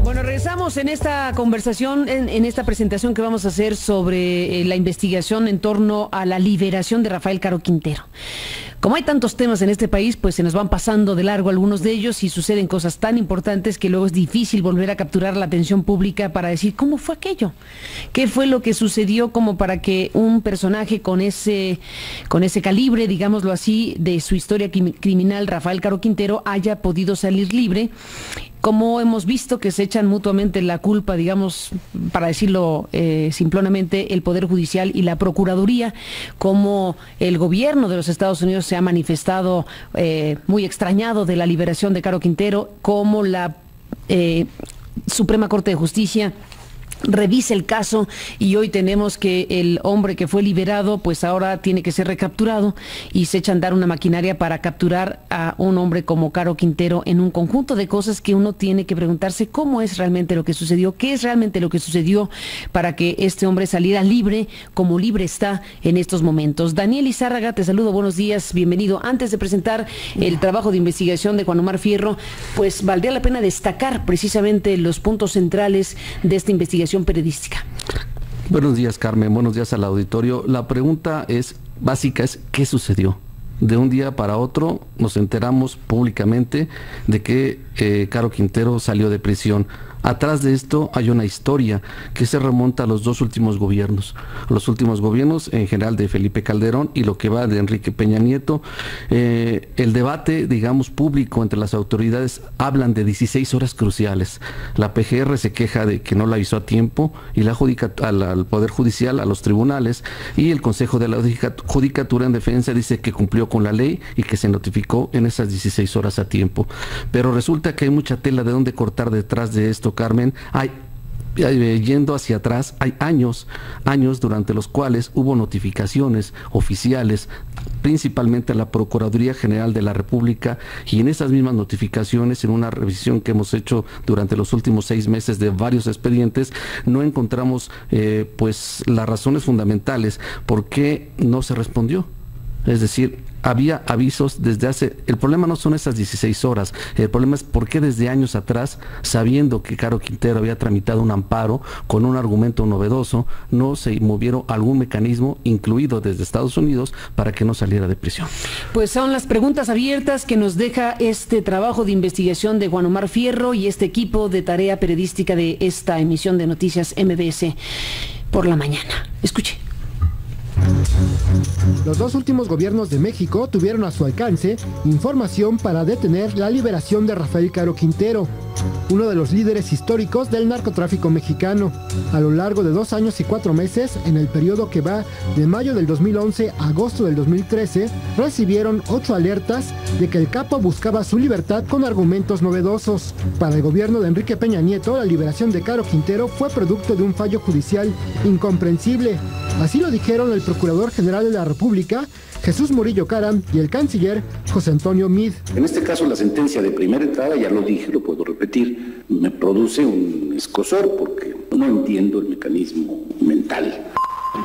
Bueno, regresamos en esta conversación, en esta presentación que vamos a hacer sobre la investigación en torno a la liberación de Rafael Caro Quintero. Como hay tantos temas en este país, pues se nos van pasando de largo algunos de ellos y suceden cosas tan importantes que luego es difícil volver a capturar la atención pública para decir cómo fue aquello, qué fue lo que sucedió como para que un personaje con ese calibre, digámoslo así, de su historia criminal, Rafael Caro Quintero, haya podido salir libre. Como hemos visto que se echan mutuamente la culpa, digamos, para decirlo simplonamente, el Poder Judicial y la Procuraduría, como el gobierno de los Estados Unidos se ha manifestado muy extrañado de la liberación de Caro Quintero, como la Suprema Corte de Justicia revisa el caso y hoy tenemos que el hombre que fue liberado pues ahora tiene que ser recapturado y se echa a andar una maquinaria para capturar a un hombre como Caro Quintero en un conjunto de cosas que uno tiene que preguntarse cómo es realmente lo que sucedió, qué es realmente lo que sucedió para que este hombre saliera libre como libre está en estos momentos. Daniel Izárraga, te saludo, buenos días, bienvenido. Antes de presentar el trabajo de investigación de Juan Omar Fierro, pues valdría la pena destacar precisamente los puntos centrales de esta investigación periodística. Buenos días, Carmen, buenos días al auditorio. La pregunta básica es ¿qué sucedió? De un día para otro nos enteramos públicamente de que Caro Quintero salió de prisión. Atrás de esto hay una historia que se remonta a los dos últimos gobiernos. Los últimos gobiernos en general de Felipe Calderón y lo que va de Enrique Peña Nieto. El debate, digamos, público entre las autoridades hablan de 16 horas cruciales. La PGR se queja de que no la avisó a tiempo y la al Poder Judicial, a los tribunales, y el Consejo de la Judicatura en Defensa dice que cumplió con la ley y que se notificó en esas 16 horas a tiempo. Pero resulta que hay mucha tela de dónde cortar detrás de esto, Carmen. Yendo hacia atrás, hay años durante los cuales hubo notificaciones oficiales, principalmente a la Procuraduría General de la República, y en esas mismas notificaciones, en una revisión que hemos hecho durante los últimos 6 meses de varios expedientes, no encontramos pues las razones fundamentales por qué no se respondió. Es decir, había avisos desde hace... El problema no son esas 16 horas, el problema es por qué desde años atrás, sabiendo que Caro Quintero había tramitado un amparo con un argumento novedoso, no se movieron algún mecanismo, incluido desde Estados Unidos, para que no saliera de prisión. Pues son las preguntas abiertas que nos deja este trabajo de investigación de Juan Omar Fierro y este equipo de tarea periodística de esta emisión de Noticias MBS por la mañana. Escuche. Los dos últimos gobiernos de México tuvieron a su alcance información para detener la liberación de Rafael Caro Quintero, uno de los líderes históricos del narcotráfico mexicano. A lo largo de 2 años y 4 meses, en el periodo que va de mayo del 2011 a agosto del 2013, recibieron 8 alertas de que el capo buscaba su libertad con argumentos novedosos. Para el gobierno de Enrique Peña Nieto, la liberación de Caro Quintero fue producto de un fallo judicial incomprensible. Así lo dijeron el Procurador General de la República, Jesús Murillo Caram, y el canciller José Antonio Meade. En este caso, la sentencia de primera entrada, ya lo dije, lo puedo repetir, me produce un escozor porque no entiendo el mecanismo mental.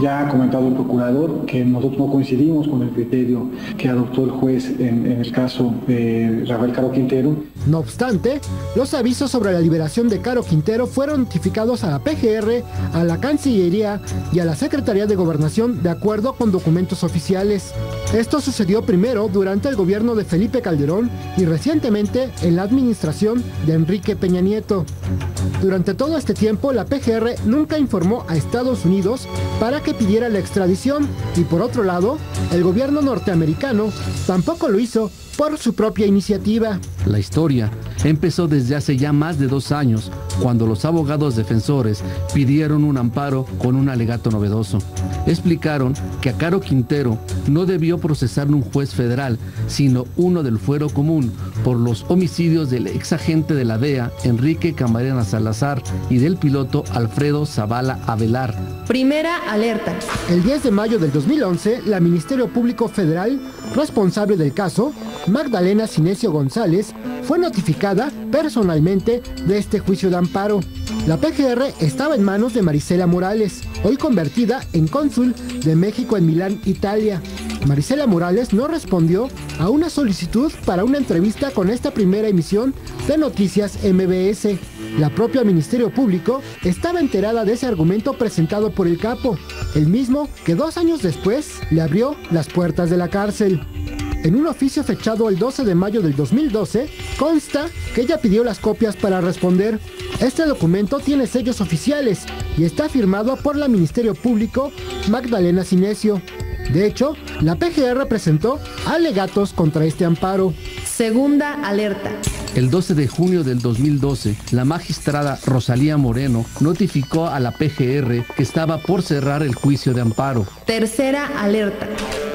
Ya ha comentado el procurador que nosotros no coincidimos con el criterio que adoptó el juez en el caso de Rafael Caro Quintero. No obstante, los avisos sobre la liberación de Caro Quintero fueron notificados a la PGR, a la Cancillería y a la Secretaría de Gobernación de acuerdo con documentos oficiales. Esto sucedió primero durante el gobierno de Felipe Calderón y recientemente en la administración de Enrique Peña Nieto. Durante todo este tiempo, la PGR nunca informó a Estados Unidos para que pidiera la extradición y por otro lado, el gobierno norteamericano tampoco lo hizo por su propia iniciativa. La historia empezó desde hace ya más de 2 años, cuando los abogados defensores pidieron un amparo con un alegato novedoso. Explicaron que a Caro Quintero no debió procesar un juez federal, sino uno del fuero común, por los homicidios del exagente de la DEA, Enrique Camarena Salazar, y del piloto Alfredo Zavala Avelar. Primera alerta. El 10 de mayo del 2011, la Ministerio Público Federal, responsable del caso, Magdalena Cinesio González, fue notificada personalmente de este juicio de amparo. La PGR estaba en manos de Marisela Morales, hoy convertida en cónsul de México en Milán, Italia. Marisela Morales no respondió a una solicitud para una entrevista con esta primera emisión de Noticias MBS. La propia Ministerio Público estaba enterada de ese argumento presentado por el capo, el mismo que 2 años después le abrió las puertas de la cárcel. En un oficio fechado el 12 de mayo del 2012, consta que ella pidió las copias para responder. Este documento tiene sellos oficiales y está firmado por la Ministerio Público Magdalena Cinesio. De hecho, la PGR presentó alegatos contra este amparo. Segunda alerta. El 12 de junio del 2012, la magistrada Rosalía Moreno notificó a la PGR que estaba por cerrar el juicio de amparo. Tercera alerta.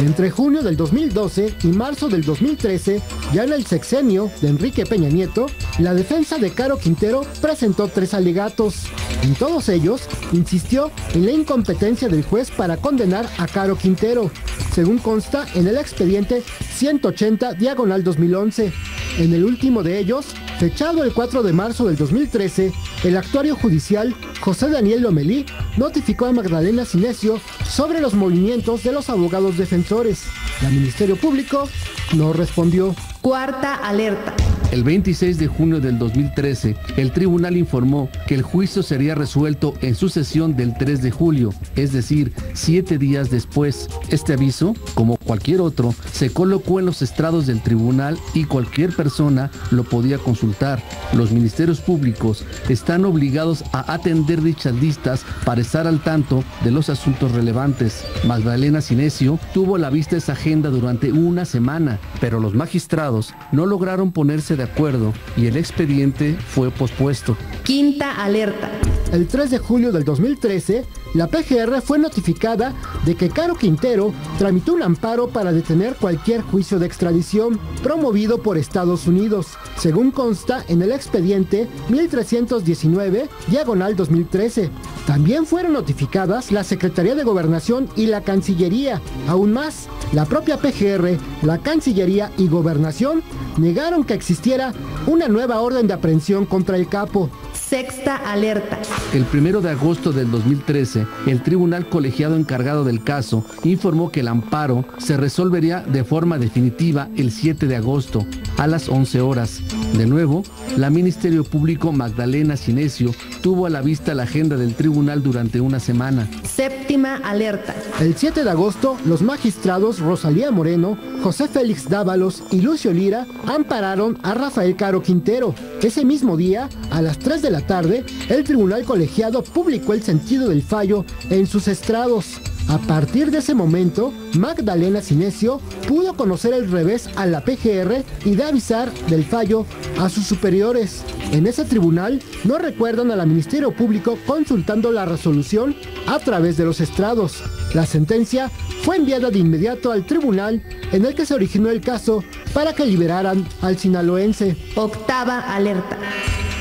Entre junio del 2012 y marzo del 2013, ya en el sexenio de Enrique Peña Nieto, la defensa de Caro Quintero presentó 3 alegatos. En todos ellos, insistió en la incompetencia del juez para condenar a Caro Quintero, según consta en el expediente 180/2011. En el último de ellos, fechado el 4 de marzo del 2013, el actuario judicial José Daniel Lomelí notificó a Magdalena Cinesio sobre los movimientos de los abogados defensores. El Ministerio Público no respondió. Cuarta alerta. El 26 de junio del 2013, el tribunal informó que el juicio sería resuelto en su sesión del 3 de julio, es decir, 7 días después. Este aviso, como cualquier otro, se colocó en los estrados del tribunal y cualquier persona lo podía consultar. Los ministerios públicos están obligados a atender dichas listas para estar al tanto de los asuntos relevantes. Magdalena Cinesio tuvo a la vista esa agenda durante una semana, pero los magistrados no lograron ponerse de acuerdo y el expediente fue pospuesto. Quinta alerta. El 3 de julio del 2013, la PGR fue notificada de que Caro Quintero tramitó un amparo para detener cualquier juicio de extradición promovido por Estados Unidos, según consta en el expediente 1319/2013. También fueron notificadas la Secretaría de Gobernación y la Cancillería. Aún más, la propia PGR, la Cancillería y Gobernación negaron que existiera una nueva orden de aprehensión contra el capo. Sexta alerta. El 1 de agosto del 2013, el tribunal colegiado encargado del caso informó que el amparo se resolvería de forma definitiva el 7 de agosto a las 11 horas. De nuevo, la Ministerio Público Magdalena Cinesio tuvo a la vista la agenda del tribunal durante una semana. Séptima alerta. El 7 de agosto, los magistrados Rosalía Moreno, José Félix Dávalos y Lucio Lira ampararon a Rafael Caro Quintero. Ese mismo día, a las 3 de la tarde, el tribunal colegiado publicó el sentido del fallo en sus estrados. A partir de ese momento, Magdalena Cinesio pudo conocer el revés a la PGR y de avisar del fallo a sus superiores. En ese tribunal no recuerdan al Ministerio Público consultando la resolución a través de los estrados. La sentencia fue enviada de inmediato al tribunal en el que se originó el caso para que liberaran al sinaloense. Octava alerta.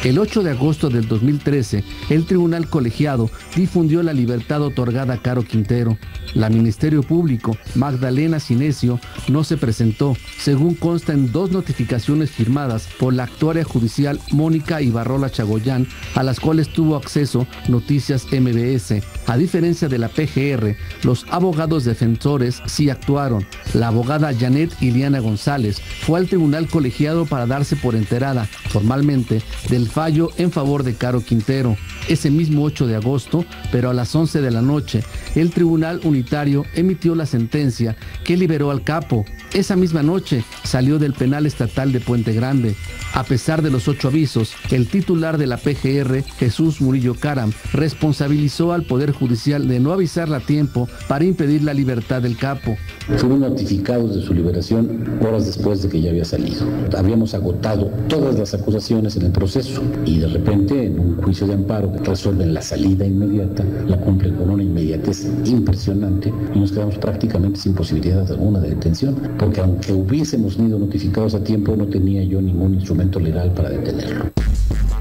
El 8 de agosto del 2013, el tribunal colegiado difundió la libertad otorgada a Caro Quintero. La Ministerio Público, Magdalena Cinesio, no se presentó, según consta en 2 notificaciones firmadas por la actuaria judicial Mónica Ibarrola Chagoyán, a las cuales tuvo acceso Noticias MBS. A diferencia de la PGR, los abogados defensores sí actuaron. La abogada Janet Iliana González fue al tribunal colegiado para darse por enterada, formalmente, del fallo en favor de Caro Quintero. Ese mismo 8 de agosto, pero a las 11 de la noche, el Tribunal Unitario emitió la sentencia que liberó al capo. Esa misma noche salió del penal estatal de Puente Grande. A pesar de los 8 avisos, el titular de la PGR, Jesús Murillo Caram, responsabilizó al Poder Judicial de no avisarla a tiempo para impedir la libertad del capo. Fuimos notificados de su liberación horas después de que ya había salido. Habíamos agotado todas las acusaciones en el proceso y de repente en un juicio de amparo que resuelven la salida inmediata, la cumplen con una inmediatez impresionante y nos quedamos prácticamente sin posibilidad alguna de detención, porque aunque hubiésemos sido notificados a tiempo, no tenía yo ningún instrumento legal para detenerlo.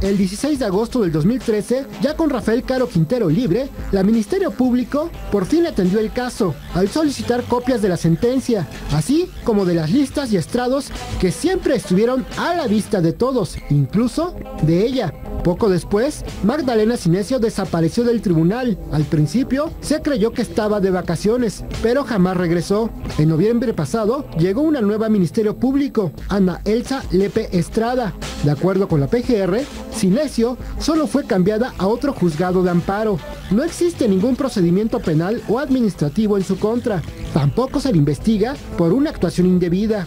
El 16 de agosto del 2013, ya con Rafael Caro Quintero libre, la Ministerio Público por fin atendió el caso al solicitar copias de la sentencia, así como de las listas y estrados que siempre estuvieron a la vista de todos, incluso de ella. Poco después, Magdalena Cinesio desapareció del tribunal. Al principio, se creyó que estaba de vacaciones, pero jamás regresó. En noviembre pasado, llegó una nueva Ministerio Público, Ana Elsa Lepe Estrada. De acuerdo con la PGR, Sinesio solo fue cambiada a otro juzgado de amparo. No existe ningún procedimiento penal o administrativo en su contra. Tampoco se le investiga por una actuación indebida.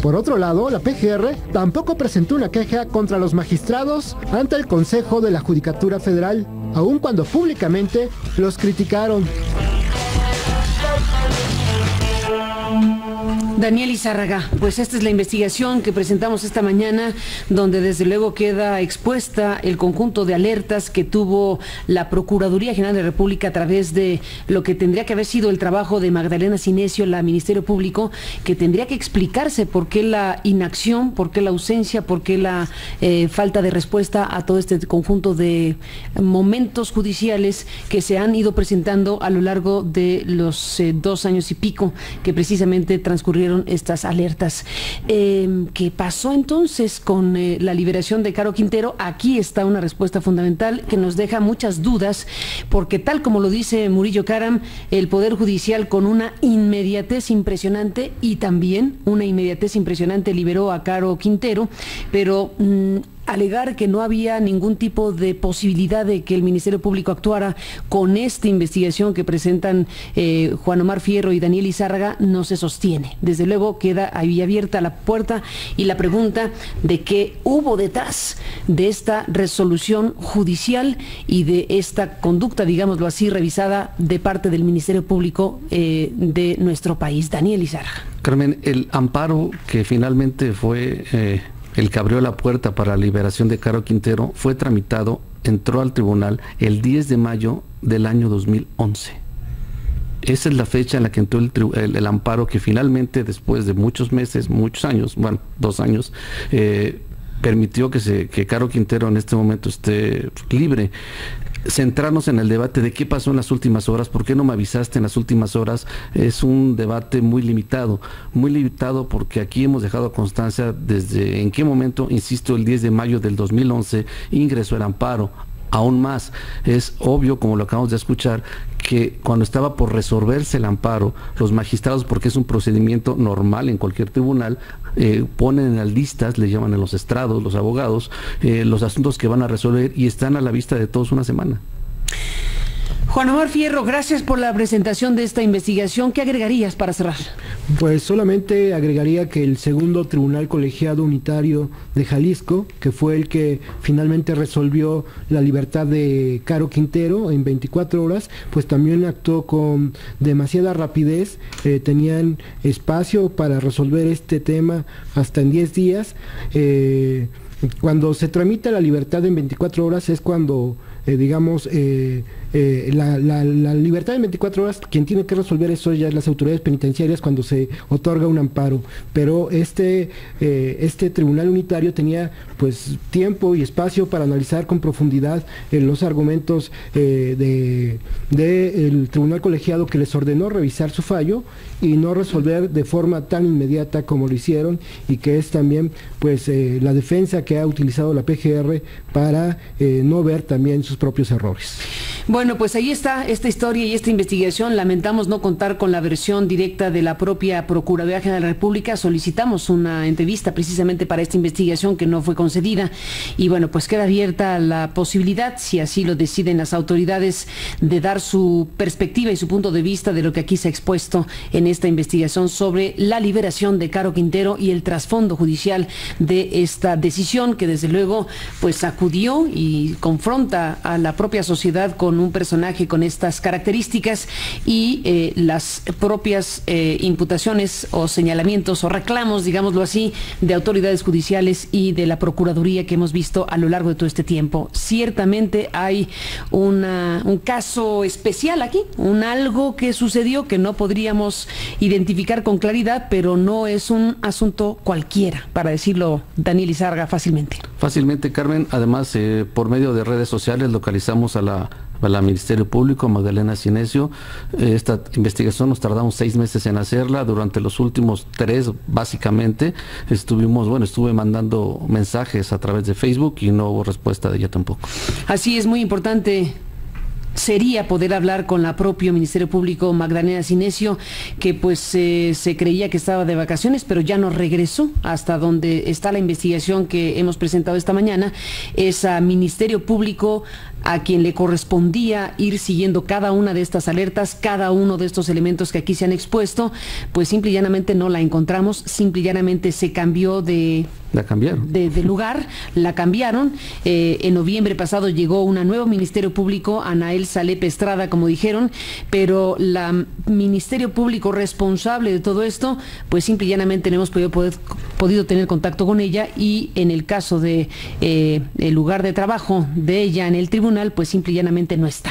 Por otro lado, la PGR tampoco presentó una queja contra los magistrados ante el Consejo de la Judicatura Federal, aun cuando públicamente los criticaron. Daniel Izárraga, pues esta es la investigación que presentamos esta mañana, donde desde luego queda expuesta el conjunto de alertas que tuvo la Procuraduría General de la República a través de lo que tendría que haber sido el trabajo de Magdalena Sinesio, la Ministerio Público, que tendría que explicarse por qué la inacción, por qué la ausencia, por qué la falta de respuesta a todo este conjunto de momentos judiciales que se han ido presentando a lo largo de los 2 años y pico que precisamente transcurrieron estas alertas. ¿Qué pasó entonces con la liberación de Caro Quintero? Aquí está una respuesta fundamental que nos deja muchas dudas, porque tal como lo dice Murillo Karam, el Poder Judicial con una inmediatez impresionante, y también una inmediatez impresionante, liberó a Caro Quintero, pero alegar que no había ningún tipo de posibilidad de que el Ministerio Público actuara con esta investigación que presentan Juan Omar Fierro y Daniel Izárraga no se sostiene. Desde luego queda ahí abierta la puerta y la pregunta de qué hubo detrás de esta resolución judicial y de esta conducta, digámoslo así, revisada de parte del Ministerio Público de nuestro país. Daniel Izárraga. Carmen, el amparo que finalmente fue el que abrió la puerta para la liberación de Caro Quintero fue tramitado, entró al tribunal el 10 de mayo del año 2011. Esa es la fecha en la que entró el amparo que finalmente, después de muchos meses, muchos años, bueno, 2 años, permitió que Caro Quintero en este momento esté libre. Centrarnos en el debate de qué pasó en las últimas horas, por qué no me avisaste en las últimas horas, es un debate muy limitado porque aquí hemos dejado constancia desde en qué momento, insisto, el 10 de mayo del 2011 ingresó el amparo. Aún más, es obvio, como lo acabamos de escuchar, que cuando estaba por resolverse el amparo, los magistrados, porque es un procedimiento normal en cualquier tribunal, ponen en las listas, le llaman en los estrados, los abogados, los asuntos que van a resolver, y están a la vista de todos una semana. Juan Omar Fierro, gracias por la presentación de esta investigación. ¿Qué agregarías para cerrar? Pues solamente agregaría que el segundo Tribunal Colegiado Unitario de Jalisco, que fue el que finalmente resolvió la libertad de Caro Quintero en 24 horas, pues también actuó con demasiada rapidez. Tenían espacio para resolver este tema hasta en 10 días. Cuando se tramita la libertad en 24 horas es cuando, la libertad en 24 horas, quien tiene que resolver eso ya es las autoridades penitenciarias cuando se otorga un amparo, pero este tribunal unitario tenía pues tiempo y espacio para analizar con profundidad los argumentos del tribunal colegiado, que les ordenó revisar su fallo y no resolver de forma tan inmediata como lo hicieron, y que es también pues la defensa que ha utilizado la PGR para no ver también sus propios errores. Bueno, pues ahí está esta historia y esta investigación. Lamentamos no contar con la versión directa de la propia Procuraduría General de la República. Solicitamos una entrevista precisamente para esta investigación que no fue concedida. Y bueno, pues queda abierta la posibilidad, si así lo deciden las autoridades, de dar su perspectiva y su punto de vista de lo que aquí se ha expuesto en esta investigación sobre la liberación de Caro Quintero y el trasfondo judicial de esta decisión, que desde luego pues sacudió y confronta a la propia sociedad con un personaje con estas características, y las propias imputaciones o señalamientos o reclamos, digámoslo así, de autoridades judiciales y de la Procuraduría que hemos visto a lo largo de todo este tiempo. Ciertamente hay un caso especial aquí, algo que sucedió que no podríamos identificar con claridad, pero no es un asunto cualquiera, para decirlo, Daniel Izárraga, fácilmente. Fácilmente, Carmen. Además, por medio de redes sociales localizamos a la Ministerio Público, Magdalena Sinesio. Esta investigación nos tardamos 6 meses en hacerla. Durante los últimos 3, básicamente, estuve mandando mensajes a través de Facebook y no hubo respuesta de ella tampoco. Así es, muy importante sería poder hablar con la propio Ministerio Público, Magdalena Cinesio, que pues se creía que estaba de vacaciones, pero ya no regresó. Hasta donde está la investigación que hemos presentado esta mañana, es a Ministerio Público a quien le correspondía ir siguiendo cada una de estas alertas, cada uno de estos elementos que aquí se han expuesto. Pues simple y llanamente no la encontramos, simple y llanamente se cambió de lugar, la cambiaron. En noviembre pasado llegó una nuevo Ministerio Público, Anael Salep Estrada, como dijeron, pero la Ministerio Público responsable de todo esto, pues simple y llanamente no hemos podido tener contacto con ella, y en el caso de el lugar de trabajo de ella en el tribunal, pues simple y llanamente no está.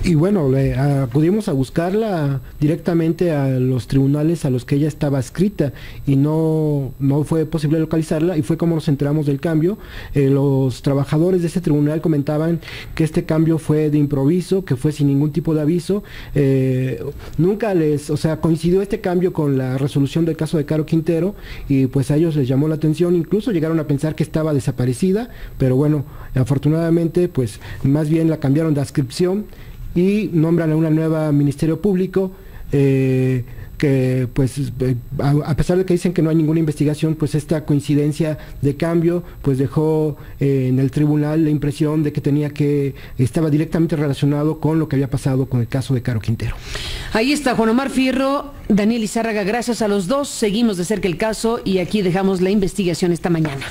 Y bueno, acudimos a buscarla directamente a los tribunales a los que ella estaba adscrita y no fue posible localizarla, y fue como nos enteramos del cambio. Los trabajadores de ese tribunal comentaban que este cambio fue de improviso, que fue sin ningún tipo de aviso. Nunca coincidió este cambio con la resolución del caso de Caro Quintero, y pues a ellos les llamó la atención, incluso llegaron a pensar que estaba desaparecida, pero bueno, afortunadamente pues más bien la cambiaron de adscripción y nombran a una nueva Ministerio Público, que pues a pesar de que dicen que no hay ninguna investigación, pues esta coincidencia de cambio pues dejó en el tribunal la impresión de que estaba directamente relacionado con lo que había pasado con el caso de Caro Quintero. Ahí está Juan Omar Fierro, Daniel Izárraga, gracias a los dos, seguimos de cerca el caso y aquí dejamos la investigación esta mañana.